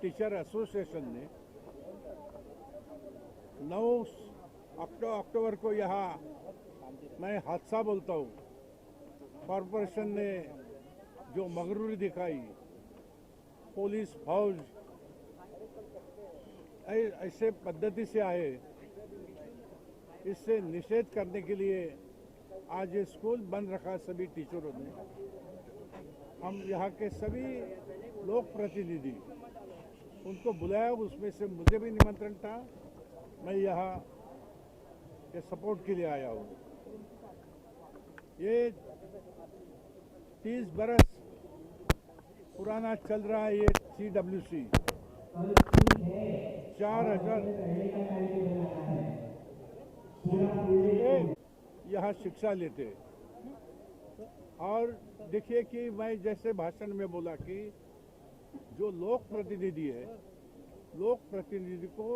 Teacher association ने 9 अक्टूबर को यहाँ मैं हादसा बोलता हूँ, कॉरपोरेशन ने जो मगरूरी दिखाई, पुलिस फौज ऐसे पद्धति से आए, इससे निषेध करने के लिए आज ये स्कूल बंद रखा सभी टीचरों ने। हम यहाँ के सभी लोक प्रतिनिधि उनको बुलाया, उसमें से मुझे भी निमंत्रण था, मैं यहाँ के सपोर्ट के लिए आया हूँ। ये 30 बरस पुराना चल रहा है ये CWC, 4000 यहाँ शिक्षा लेते। और देखिए कि मैं जैसे भाषण में बोला कि जो लोक प्रतिनिधि है, लोक प्रतिनिधि को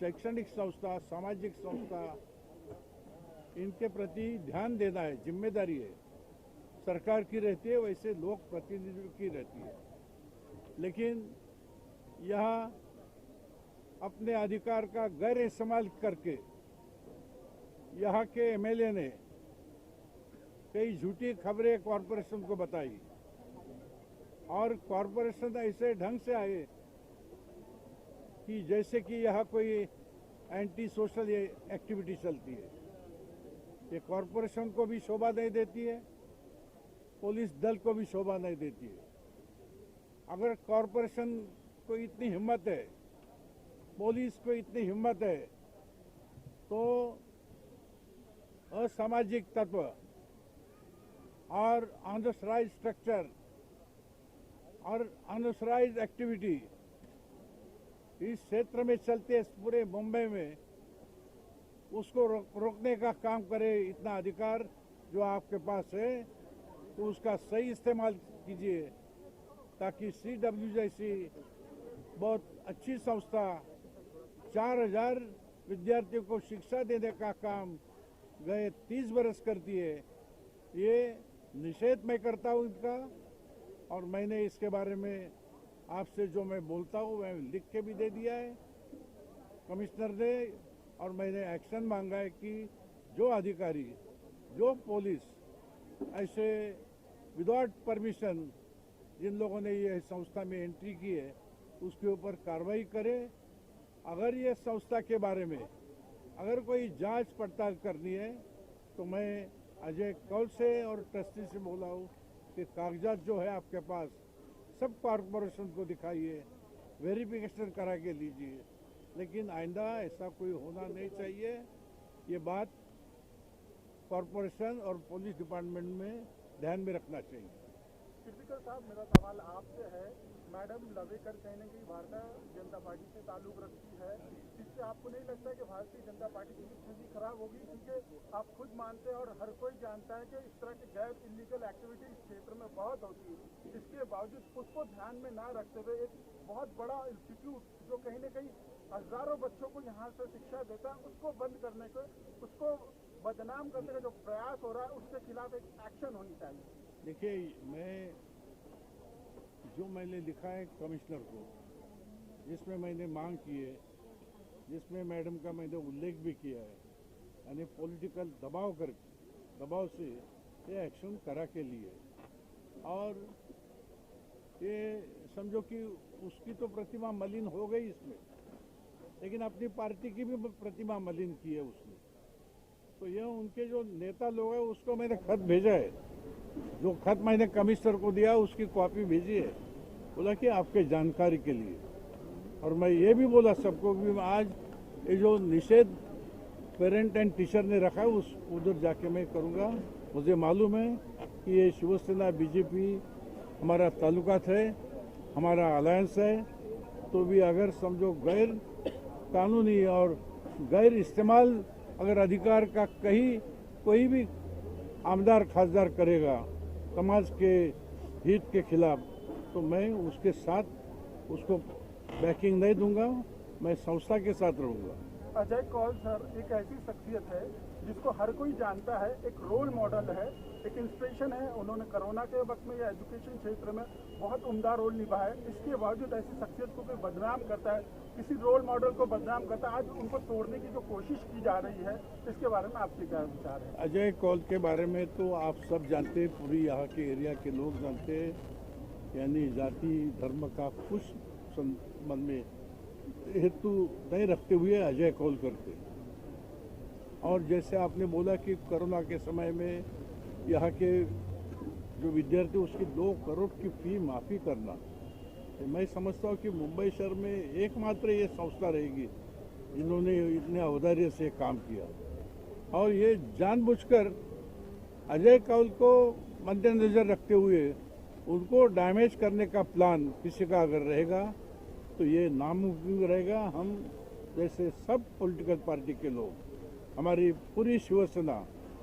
शैक्षणिक संस्था, सामाजिक संस्था, इनके प्रति ध्यान देना है, जिम्मेदारी है। सरकार की रहती है, वैसे लोक प्रतिनिधि की रहती है। लेकिन यहाँ अपने अधिकार का गैर इस्तेमाल करके यहाँ के MLA ने कई झूठी खबरें कॉरपोरेशन को बताई और कॉरपोरेशन ऐसे ढंग से आए कि जैसे कि यहाँ कोई एंटी सोशल एक्टिविटी चलती है। ये कॉरपोरेशन को भी शोभा नहीं देती है, पुलिस दल को भी शोभा नहीं देती है। अगर कॉरपोरेशन को इतनी हिम्मत है, पुलिस को इतनी हिम्मत है, तो असामाजिक तत्व और अनऑथराइज्ड स्ट्रक्चर और अनऑथराइज्ड एक्टिविटी इस क्षेत्र में चलते पूरे मुंबई में, उसको रोकने का काम करे। इतना अधिकार जो आपके पास है तो उसका सही इस्तेमाल कीजिए, ताकि CW जैसी बहुत अच्छी संस्था 4000 विद्यार्थियों को शिक्षा देने का काम गए 30 बरस करती है। ये निषेध मैं करता हूँ इनका, और मैंने इसके बारे में आपसे जो मैं बोलता हूँ मैं लिख के भी दे दिया है कमिश्नर ने, और मैंने एक्शन मांगा है कि जो अधिकारी, जो पुलिस ऐसे विदाउट परमिशन जिन लोगों ने ये संस्था में एंट्री की है उसके ऊपर कार्रवाई करे। अगर ये संस्था के बारे में अगर कोई जांच पड़ताल करनी है तो मैं अजय कौल से और ट्रस्टी से बोला हूँ कि कागजात जो है आपके पास सब कॉरपोरेशन को दिखाइए, वेरिफिकेशन करा के लीजिए। लेकिन आइंदा ऐसा कोई होना नहीं चाहिए। ये बात कॉरपोरेशन और पुलिस डिपार्टमेंट में ध्यान में रखना चाहिए। स्पीकर साहब, मेरा सवाल आपसे है। मैडम लवेकर कहने की भारतीय जनता पार्टी से ताल्लुक रखती है, इससे आपको नहीं लगता है कि भारतीय जनता पार्टी की स्थिति खराब होगी? क्योंकि आप खुद मानते हैं और हर कोई जानता है कि इस तरह की गैर इलीगल एक्टिविटी इस क्षेत्र में बहुत होती है। इसके बावजूद उसको ध्यान में ना रखते हुए एक बहुत बड़ा इंस्टीट्यूट जो कहीं न कहीं हजारों बच्चों को यहाँ से शिक्षा देता है, उसको बंद करने को, उसको बदनाम करने का जो प्रयास हो रहा है, उसके खिलाफ एक एक्शन होनी चाहिए। देखिए, जो मैंने लिखा है कमिश्नर को, जिसमें मैंने मांग की है, जिसमें मैडम का मैंने उल्लेख भी किया है, यानी पॉलिटिकल दबाव से ये एक्शन करा के लिए, और ये समझो कि उसकी तो प्रतिमा मलिन हो गई इसमें, लेकिन अपनी पार्टी की भी प्रतिमा मलिन की है उसने। तो ये उनके जो नेता लोग हैं उसको मैंने खत भेजा है, जो खत मैंने कमिश्नर को दिया उसकी कॉपी भेजी है, बोला कि आपके जानकारी के लिए। और मैं ये भी बोला सबको कि आज ये जो निषेध पेरेंट एंड टीचर ने रखा है उस उधर जाके मैं करूँगा। मुझे मालूम है कि ये शिवसेना BJP हमारा ताल्लुकात है, हमारा अलायंस है, तो भी अगर समझो गैर कानूनी और गैर इस्तेमाल अगर अधिकार का कहीं कोई भी आमदार खासदार करेगा समाज के हित के खिलाफ, तो मैं उसके साथ उसको बैकिंग नहीं दूंगा, मैं संस्था के साथ रहूंगा। अजय कौल सर एक ऐसी शख्सियत है जिसको हर कोई जानता है, एक रोल मॉडल है, एक इंस्पिरेशन है। उन्होंने कोरोना के वक्त में या एजुकेशन क्षेत्र में बहुत उम्दा रोल निभाया है। इसके बावजूद ऐसी शख्सियत को कोई बदनाम करता है, किसी रोल मॉडल को बदनाम करता है, आज उनको तोड़ने की जो कोशिश की जा रही है, इसके बारे में आपके क्या विचार है? अजय कौल के बारे में तो आप सब जानते हैं, पूरी यहाँ के एरिया के लोग जानते हैं। यानी जाति धर्म का कुछ संबंध में हेतु नहीं रखते हुए अजय कौल करते। और जैसे आपने बोला कि कोरोना के समय में यहाँ के जो विद्यार्थी उसकी 2 करोड़ की फी माफ़ी करना, तो मैं समझता हूँ कि मुंबई शहर में एकमात्र ये संस्था रहेगी जिन्होंने इतने औदार्य से काम किया। और ये जानबूझकर अजय कौल को मद्देनजर रखते हुए उनको डैमेज करने का प्लान किसी का अगर रहेगा तो ये नामुमकिन रहेगा। हम जैसे सब पॉलिटिकल पार्टी के लोग, हमारी पूरी शिवसेना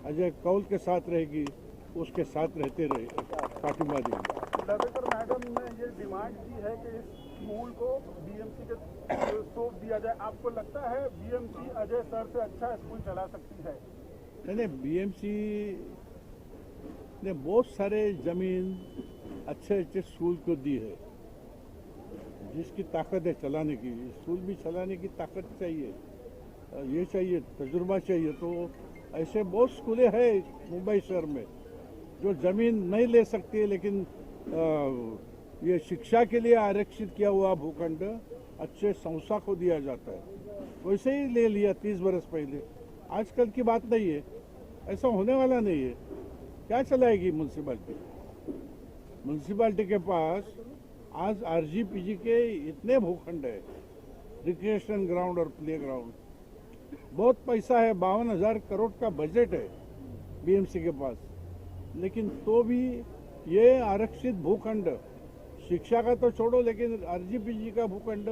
अजय कौल के साथ रहेगी, उसके साथ रहते रहे, पार्टिमा देंगे। लवेकर मैडम ने ये डिमांड की है कि इस स्कूल को बीएमसी के सौंप दिया जाए। आपको लगता है बीएमसी अजय सर से अच्छा स्कूल चला सकती है? नहीं, बीएमसी ने बहुत सारे जमीन अच्छे स्कूल को दी है, जिसकी ताकत है चलाने की। स्कूल भी चलाने की ताकत चाहिए, ये चाहिए, तजुर्बा चाहिए। तो ऐसे बहुत स्कूलें हैं मुंबई शहर में जो ज़मीन नहीं ले सकती है, लेकिन ये शिक्षा के लिए आरक्षित किया हुआ भूखंड अच्छे संस्था को दिया जाता है। वैसे ही ले लिया 30 बरस पहले, आजकल की बात नहीं है, ऐसा होने वाला नहीं है। क्या चलाएगी म्यूनसिपाल्टी? म्यूनसिपाल्टी के पास आज आरजीपीजी के इतने भूखंड है, रिक्रिएशन ग्राउंड और प्ले ग्राउंड, बहुत पैसा है, 52,000 करोड़ का बजट है बीएमसी के पास। लेकिन तो भी ये आरक्षित भूखंड, शिक्षा का तो छोड़ो, लेकिन आरजीपीजी का भूखंड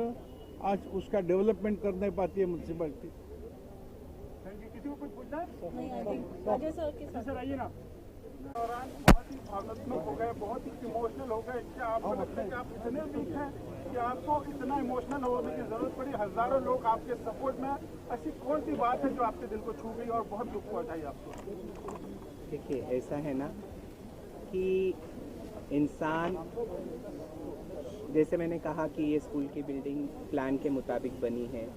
आज उसका डेवलपमेंट कर नहीं पाती है म्यूनसिपाल्टी। किसी को कुछ पूछना है? अजय सर के साथ आइए ना। दौरान बहुत ही भावनात्मक हो गए, बहुत ही इमोशनल हो गए। क्या आपको लगता है कि आप इतने वीक हैं कि आपको इतना इमोशनल होने की जरूरत पड़ी? हजारों लोग आपके सपोर्ट में, ऐसी कौन सी बात है जो आपके दिल को छू गई और बहुत दुख पहुंचाई आपको? देखिए, ऐसा है ना कि इंसान, जैसे मैंने कहा कि ये स्कूल की बिल्डिंग प्लान के मुताबिक बनी है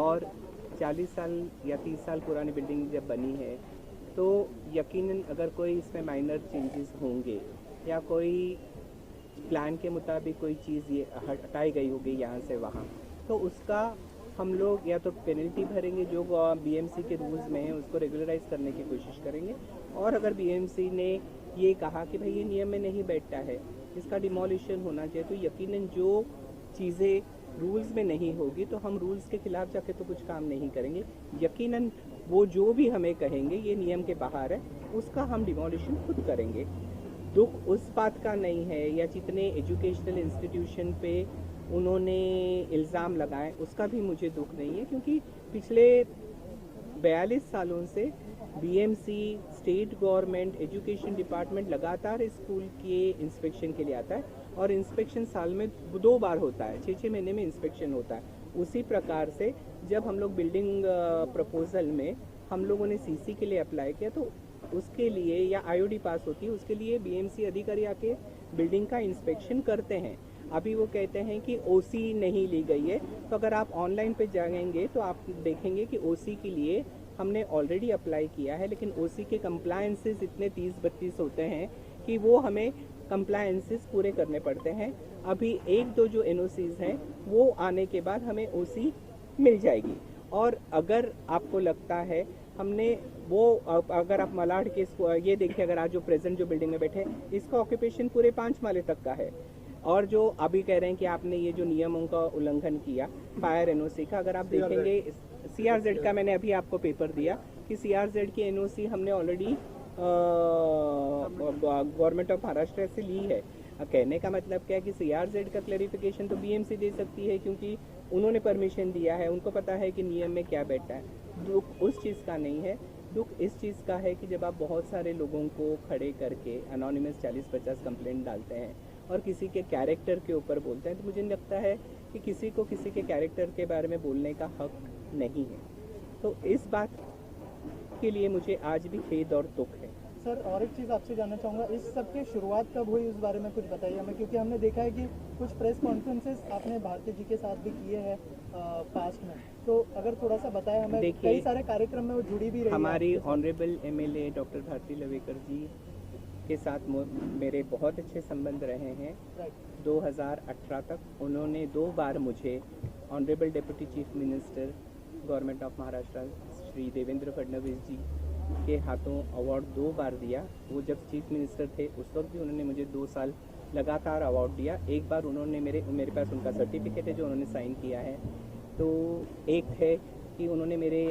और 40 साल या 30 साल पुरानी बिल्डिंग जब बनी है तो यकीनन अगर कोई इसमें माइनर चेंजेस होंगे या कोई प्लान के मुताबिक कोई चीज़ ये हटाई गई होगी यहाँ से वहाँ, तो उसका हम लोग या तो पेनल्टी भरेंगे जो बीएमसी के रूल्स में है, उसको रेगुलराइज करने की कोशिश करेंगे। और अगर बीएमसी ने ये कहा कि भाई ये नियम में नहीं बैठता है, इसका डिमोलिशन होना चाहिए, तो यकीनन जो चीज़ें रूल्स में नहीं होगी तो हम रूल्स के खिलाफ जाके तो कुछ काम नहीं करेंगे। यकीनन वो जो भी हमें कहेंगे ये नियम के बाहर है, उसका हम डिमोलिशन खुद करेंगे। दुख उस बात का नहीं है, या जितने एजुकेशनल इंस्टीट्यूशन पे उन्होंने इल्ज़ाम लगाए उसका भी मुझे दुख नहीं है, क्योंकि पिछले 42 सालों से BMC, state government, education department लगातार स्कूल के इंस्पेक्शन के लिए आता है और इंस्पेक्शन साल में 2 बार होता है, 6-6 महीने में इंस्पेक्शन होता है। उसी प्रकार से जब हम लोग बिल्डिंग प्रपोजल में हम लोगों ने सीसी के लिए अप्लाई किया तो उसके लिए, या आईओडी पास होती है उसके लिए बीएमसी अधिकारी आके बिल्डिंग का इंस्पेक्शन करते हैं। अभी वो कहते हैं कि ओसी नहीं ली गई है, तो अगर आप ऑनलाइन पे जाएंगे तो आप देखेंगे कि ओसी के लिए हमने ऑलरेडी अप्लाई किया है, लेकिन ओसी के कंप्लायंसेस इतने 30-32 होते हैं कि वो हमें कंप्लायंसेस पूरे करने पड़ते हैं। अभी 1-2 जो एनओसीज हैं वो आने के बाद हमें ओसी मिल जाएगी। और अगर आपको लगता है हमने वो, अगर आप मलाड के ये देखिए, अगर आज जो प्रेजेंट जो बिल्डिंग में बैठे इसका ऑक्यूपेशन पूरे 5 माले तक का है, और जो अभी कह रहे हैं कि आपने ये जो नियमों का उल्लंघन किया फायर एनओसी का, अगर आप देखेंगे सीआरजेड का मैंने अभी आपको पेपर दिया कि सीआरजेड की एनओसी हमने ऑलरेडी गवर्नमेंट ऑफ महाराष्ट्र से ली है। कहने का मतलब क्या है कि सीआरजेड का क्लैरिफिकेशन तो बीएमसी दे सकती है, क्योंकि उन्होंने परमिशन दिया है, उनको पता है कि नियम में क्या बैठा है। दुख उस चीज़ का नहीं है, दुख इस चीज़ का है कि जब आप बहुत सारे लोगों को खड़े करके अनोनिमस 40-50 कंप्लेंट डालते हैं और किसी के कैरेक्टर के ऊपर बोलते हैं, तो मुझे लगता है कि किसी को किसी के कैरेक्टर के बारे में बोलने का हक नहीं है। तो इस बात के लिए मुझे आज भी खेद और दुख है। सर, और एक चीज़ आपसे जानना चाहूँगा, इस सब की शुरुआत कब हुई उस बारे में कुछ बताइए हमें, क्योंकि हमने देखा है कि कुछ प्रेस कॉन्फ्रेंसेस आपने भारती जी के साथ भी किए हैं पास्ट में, तो अगर थोड़ा सा बताएं हमें। कई सारे कार्यक्रम में वो जुड़ी भी रही है। हमारी honourable MLA doctor Bharti Lavekar ji के साथ मेरे बहुत अच्छे संबंध रहे हैं। 2018 तक उन्होंने 2 बार मुझे honourable deputy chief minister government of Maharashtra Shri Devendra Fadnavis ji के हाथों अवार्ड 2 बार दिया। वो जब चीफ मिनिस्टर थे उस वक्त भी उन्होंने मुझे 2 साल लगातार अवार्ड दिया। एक बार उन्होंने मेरे पास उनका सर्टिफिकेट है जो उन्होंने साइन किया है। तो एक है कि उन्होंने मेरे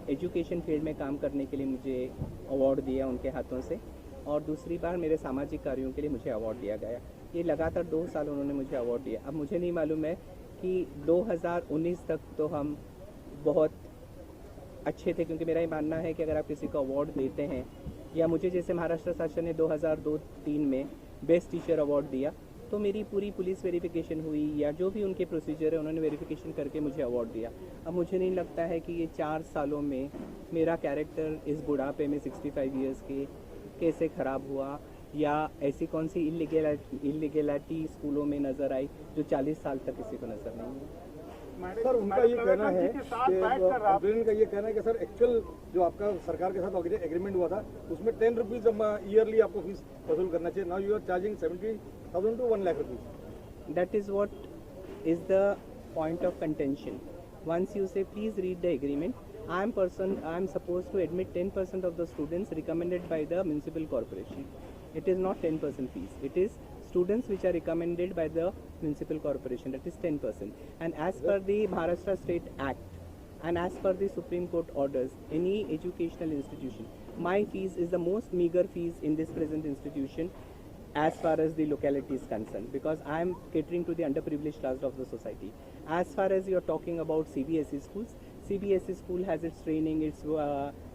एजुकेशन फील्ड में काम करने के लिए मुझे अवार्ड दिया उनके हाथों से, और दूसरी बार मेरे सामाजिक कार्यों के लिए मुझे अवार्ड दिया गया। ये लगातार 2 साल उन्होंने मुझे अवार्ड दिया। अब मुझे नहीं मालूम है कि 2019 तक तो हम बहुत अच्छे थे, क्योंकि मेरा ये मानना है कि अगर आप किसी को अवार्ड देते हैं, या मुझे जैसे महाराष्ट्र शासन ने 2002-03 में बेस्ट टीचर अवार्ड दिया, तो मेरी पूरी पुलिस वेरिफिकेशन हुई, या जो भी उनके प्रोसीजर है उन्होंने वेरिफिकेशन करके मुझे अवार्ड दिया। अब मुझे नहीं लगता है कि ये 4 सालों में मेरा कैरेक्टर इस बुढ़ापे में 65 ईयर्स के कैसे ख़राब हुआ, या ऐसी कौन सी इलीगैलिटी स्कूलों में नज़र आई जो 40 साल तक किसी को नज़र नहीं आई। सर, उनका ये कहना है कि कंप्लेन का ये कहना है कि सर एक्चुअल जो आपका सरकार के साथ एग्रीमेंट हुआ था उसमें 10 रुपीज़ ईयरली आपको फीस वसूल करना चाहिए। Now you are charging 70,000 to 1 lakh rupees. That is what is the point of contention. Once you say please read the agreement, I am supposed to admit 10% of the students recommended by the municipal corporation. It is not 10% fees. It is students which are recommended by the municipal corporation, that is 10%. And as per the Maharashtra State Act and as per the Supreme Court orders, any educational institution, my fees is the most meager fees in this present institution as far as the locality is concerned, because I am catering to the underprivileged class of the society. As far as you are talking about CBSE schools, CBSE school has its training, its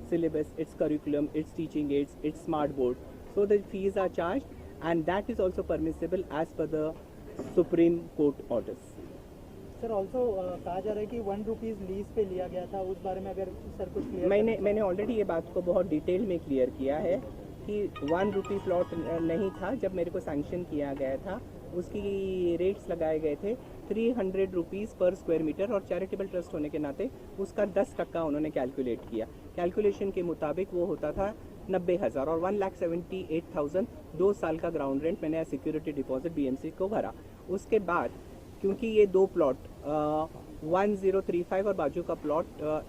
syllabus, its curriculum, its teaching aids, its smart board. So the fees are charged, and that is also permissible as per the Supreme Court orders. Sir, also कहा जा रहा है कि 1 rupees lease पे लिया गया था, उस बारे में अगर सर कुछ क्लियर। मैंने ऑलरेडी ये बात को बहुत डिटेल में क्लियर किया है कि 1 रुपी प्लॉट नहीं था। जब मेरे को सैंक्शन किया गया था उसकी रेट्स लगाए गए थे 300 रुपीज़ पर स्क्वायर मीटर, और चैरिटेबल ट्रस्ट होने के नाते उसका 10% उन्होंने कैलकुलेट किया। कैलकुलेशन के मुताबिक वो होता था 90,000, और 1,78,000 2 साल का ग्राउंड रेंट मैंने सिक्योरिटी डिपॉजिट बीएमसी को भरा। उसके बाद क्योंकि ये 2 प्लॉट 1035 और बाजू का प्लॉट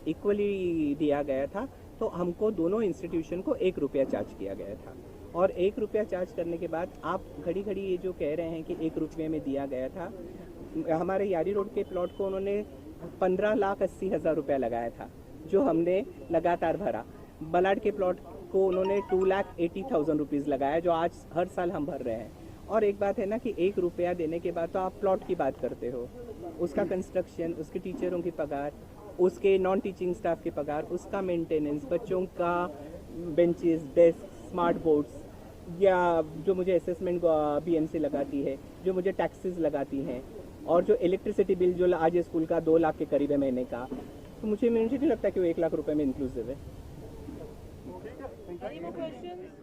इक्वली दिया गया था, तो हमको दोनों इंस्टीट्यूशन को 1 रुपया चार्ज किया गया था। और 1 रुपया चार्ज करने के बाद आप घड़ी घड़ी ये जो कह रहे हैं कि 1 रुपये में दिया गया था, हमारे यारी रोड के प्लॉट को उन्होंने 15,80,000 रुपया लगाया था, जो हमने लगातार भरा। बलाड के प्लॉट को उन्होंने 2,80,000 रुपीज़ लगाया, जो आज हर साल हम भर रहे हैं। और एक बात है ना कि 1 रुपया देने के बाद तो आप प्लॉट की बात करते हो, उसका कंस्ट्रक्शन, उसके टीचरों की पगार, उसके नॉन टीचिंग स्टाफ की पगार, उसका मेंटेनेंस, बच्चों का बेंचेस, डेस्क, स्मार्ट बोर्ड्स, या जो मुझे असेसमेंट बीएमसी लगाती है, जो मुझे टैक्सेस लगाती हैं, और जो इलेक्ट्रिसिटी बिल जो आज स्कूल का 2 लाख के करीब है महीने का, तो मुझे नहीं लगता कि वो 1 लाख रुपए में इंक्लूसिव है। Any more questions?